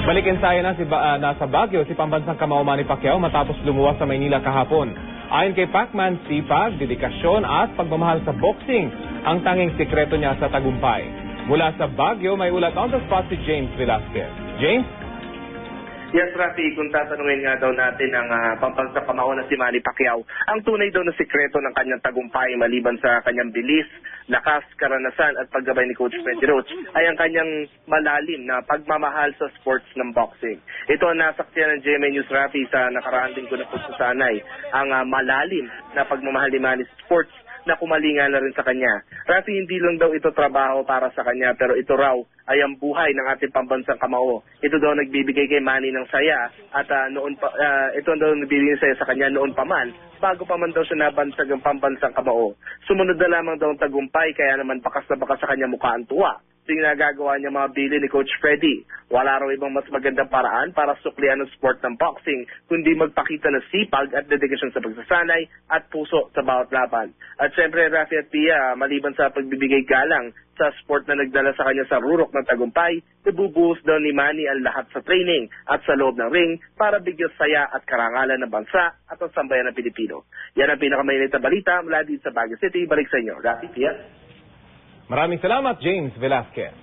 Balik ensayo na nasa Baguio si pambansang kamao Manny Pacquiao matapos lumuwas sa Maynila kahapon. Ayon kay Pacman, sipag, dedikasyon at pagmamahal sa boxing ang tanging sikreto niya sa tagumpay. Mula sa Baguio, may ulat on the spot si James Velasquez. James? Yes, Rafi, kung tatanungin nga daw natin ang pambansang kamao na si Manny Pacquiao, ang tunay daw na sikreto ng kanyang tagumpay maliban sa kanyang bilis, lakas, karanasan at paggabay ni Coach Freddy Roach ay ang kanyang malalim na pagmamahal sa sports ng boxing. Ito ang nasaksiyan ng GMA News, Rafi, sa nakaraan linggo na pagsasanay, ang malalim na pagmamahal ni Manny sa sports na kumalinga na rin sa kanya. Rafi, hindi lang daw ito trabaho para sa kanya, pero ito raw ay ang buhay ng ating pambansang kamao. Ito daw nagbibigay kay Manny ng saya at ito daw nagbibigay ng saya sa kanya noon pa man, bago pa man daw siya nabansag ang pambansang kamao. Sumunod na lamang daw ang tagumpay, kaya naman bakas na bakas sa kanya mukha ang tuwa. Yung nagagawa niya mga bili ni Coach Freddy. Wala raw ibang mas magandang paraan para suklian ang sport ng boxing, kundi magpakita ng sipag at dedikasyon sa pagsasanay at puso sa bawat laban. At syempre, Rafi at Pia, maliban sa pagbibigay galang sa sport na nagdala sa kanya sa rurok ng tagumpay, ibubuhos daw ni Manny ang lahat sa training at sa loob ng ring para bigyan saya at karangalan ng bansa at ang sambayan ng Pilipino. Yan ang pinakamainit na balita mula dito sa Baguio City. Balik sa inyo, Rafi, Pia. Maraming salamat, James Velasquez.